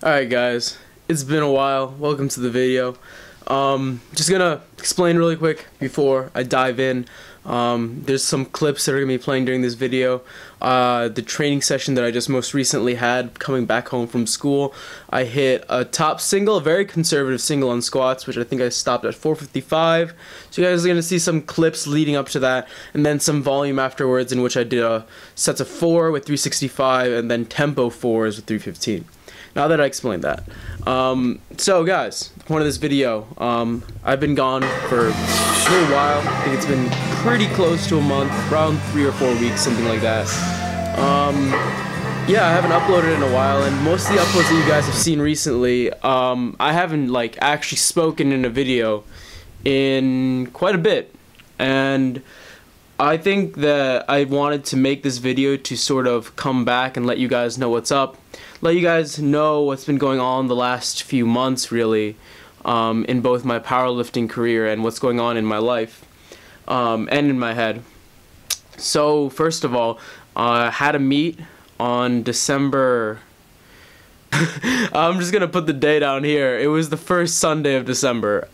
Alright guys, it's been a while. Welcome to the video. Just gonna explain really quick before I dive in. There's some clips that are gonna be playing during this video. The training session that I just most recently had coming back home from school, I hit a top single, a very conservative single on squats, which I think I stopped at 455. So you guys are gonna see some clips leading up to that, and then some volume afterwards, in which I did sets of 4 with 365 and then tempo 4s with 315. Now that I explained that. So guys, the point of this video, I've been gone for a little while. I think it's been pretty close to a month, around 3 or 4 weeks, something like that. Yeah, I haven't uploaded in a while, and most of the uploads that you guys have seen recently, I haven't actually spoken in a video in quite a bit. And I think that I wanted to make this video to sort of come back and let you guys know what's up. Let you guys know what's been going on the last few months, really, in both my powerlifting career and what's going on in my life, and in my head. So, first of all, I had a meet on December... I'm just going to put the day down here. It was the first Sunday of December.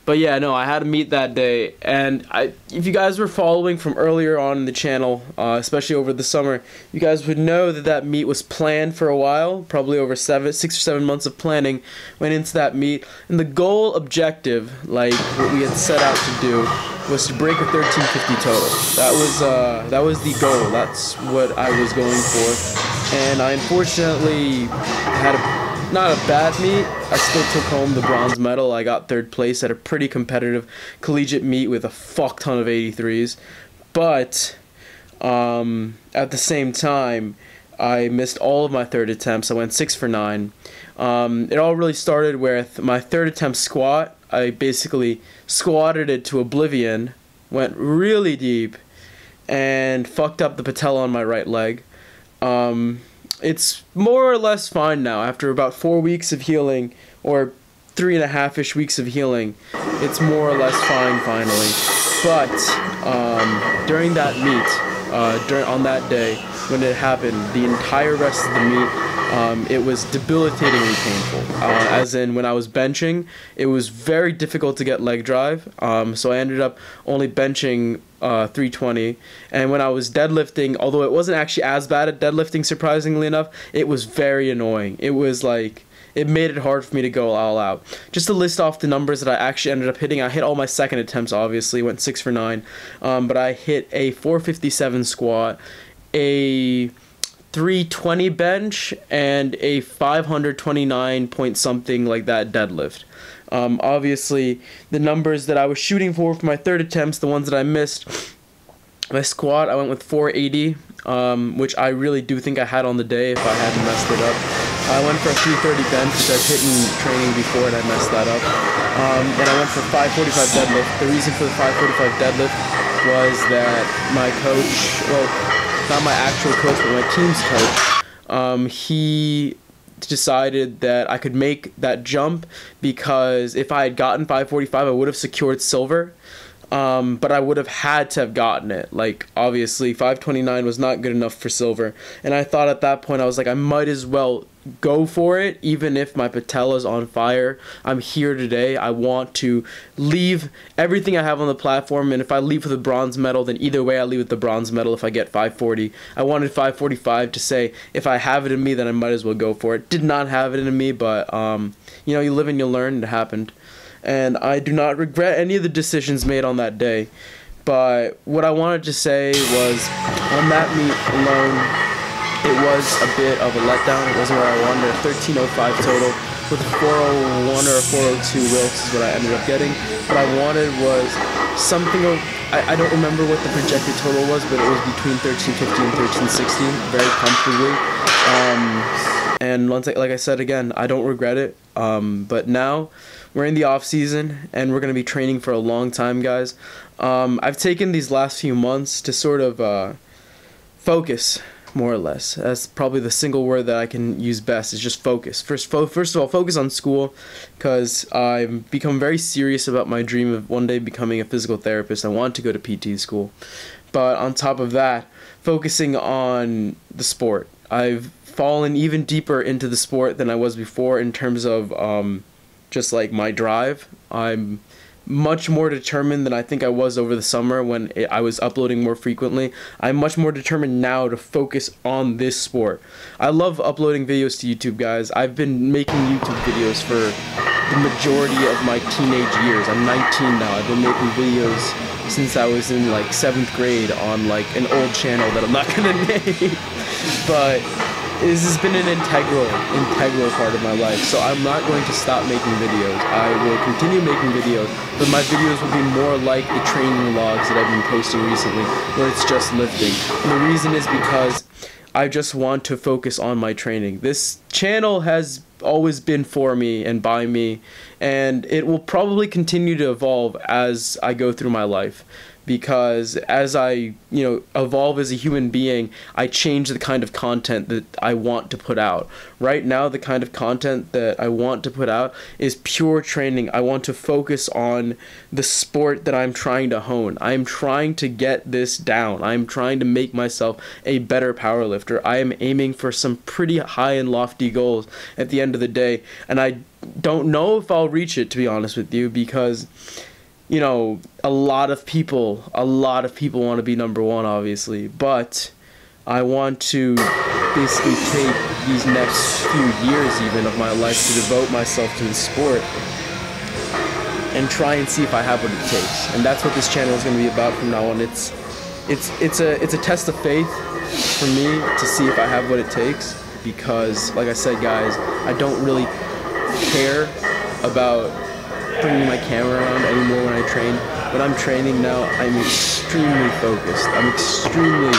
But yeah, no, I had a meet that day, and if you guys were following from earlier on in the channel, especially over the summer, you guys would know that that meet was planned for a while, probably over 6 or 7 months of planning went into that meet, and the goal objective, like what we had set out to do, was to break a 1350 total. That was the goal. That's what I was going for, and I unfortunately had not a bad meet. I still took home the bronze medal. I got 3rd place at a pretty competitive collegiate meet with a fuck ton of 83s. But at the same time, I missed all of my 3rd attempts. I went 6 for 9. It all really started with my 3rd attempt squat. I basically squatted it to oblivion, went really deep, and fucked up the patella on my right leg. It's more or less fine now. After about 4 weeks of healing, or 3.5-ish weeks of healing, it's more or less fine finally. But during that meet, on that day when it happened, the entire rest of the meet, it was debilitatingly painful. As in, when I was benching, it was very difficult to get leg drive. So I ended up only benching 320, and when I was deadlifting, although it wasn't actually as bad at deadlifting, surprisingly enough, it was very annoying. It was like, it made it hard for me to go all out. Just to list off the numbers that I actually ended up hitting, I hit all my 2nd attempts, obviously, went 6 for 9, but I hit a 457 squat, a 320 bench, and a 529 point something like that deadlift. Obviously, the numbers that I was shooting for my 3rd attempts, the ones that I missed, my squat, I went with 480, which I really do think I had on the day if I hadn't messed it up. I went for a 330 bench, which I've hit in training before, and I messed that up. And I went for 545 deadlift. The reason for the 545 deadlift was that my coach, well, not my actual coach, but my team's coach, he decided that I could make that jump because if I had gotten 545, I would have secured silver, but I would have had to have gotten it. Like, obviously 529 was not good enough for silver, and I thought at that point, I was like, I might as well go for it, even if my patella's on fire. I'm here today. I want to leave everything I have on the platform, and if I leave with a bronze medal, then either way I leave with the bronze medal if I get 540. I wanted 545 to say, if I have it in me, then I might as well go for it. Did not have it in me, but you know, you live and you learn. It happened, and I do not regret any of the decisions made on that day. But what I wanted to say was, on that meet alone, it was a bit of a letdown. It wasn't where I wanted. A 1305 total with a 401 or a 402 Wilks is what I ended up getting. What I wanted was something of, I don't remember what the projected total was, but it was between 1350 and 1360, very comfortably. And once, like I said again, I don't regret it. But now we're in the off season, and we're gonna be training for a long time, guys. I've taken these last few months to sort of focus. More or less. That's probably the single word that I can use best, is just focus. First of all, focus on school, because I've become very serious about my dream of one day becoming a physical therapist. I want to go to PT school. But on top of that, focusing on the sport. I've fallen even deeper into the sport than I was before in terms of just like my drive. I'm much more determined than I think I was over the summer when I was uploading more frequently. I'm much more determined now to focus on this sport. I love uploading videos to YouTube, guys. I've been making YouTube videos for the majority of my teenage years. I'm 19 now. I've been making videos since I was in like 7th grade on like an old channel that I'm not gonna name. But this has been an integral part of my life, so I'm not going to stop making videos. I will continue making videos, but my videos will be more like the training vlogs that I've been posting recently, where it's just lifting. And the reason is because I just want to focus on my training. This channel has always been for me and by me, and it will probably continue to evolve as I go through my life. Because as I, evolve as a human being, I change the kind of content that I want to put out. Right now, the kind of content that I want to put out is pure training. I want to focus on the sport that I'm trying to hone. I'm trying to get this down. I'm trying to make myself a better powerlifter. I am aiming for some pretty high and lofty goals at the end of the day. And I don't know if I'll reach it, to be honest with you, because a lot of people want to be number one, obviously, but I want to basically take these next few years even of my life to devote myself to the sport and try and see if I have what it takes. And that's what this channel is going to be about from now on. It's a test of faith for me to see if I have what it takes, because like I said, guys, I don't really care about bringing my camera around anymore when I train. When I'm training now, I'm extremely focused. I'm extremely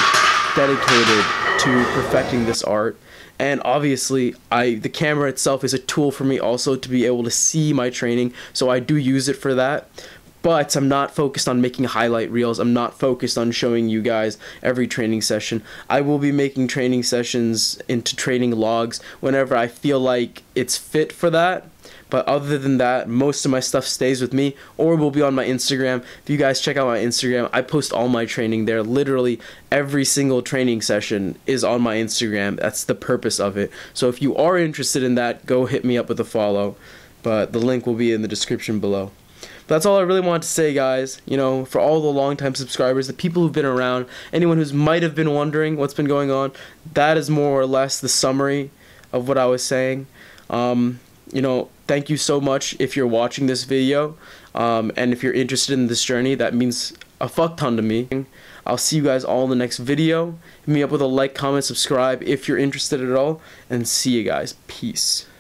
dedicated to perfecting this art. And obviously, the camera itself is a tool for me also to be able to see my training, so I do use it for that. But I'm not focused on making highlight reels. I'm not focused on showing you guys every training session. I will be making training sessions into training logs whenever I feel like it's fit for that. But other than that, most of my stuff stays with me or will be on my Instagram. If you guys check out my Instagram, I post all my training there. Literally every single training session is on my Instagram. That's the purpose of it. So if you are interested in that, go hit me up with a follow. But the link will be in the description below. But that's all I really wanted to say, guys. For all the long-time subscribers, the people who've been around, anyone who's might have been wondering what's been going on, that is more or less the summary of what I was saying. Thank you so much if you're watching this video, and if you're interested in this journey, that means a fuck ton to me. I'll see you guys all in the next video. Hit me up with a like, comment, subscribe if you're interested at all, and see you guys. Peace.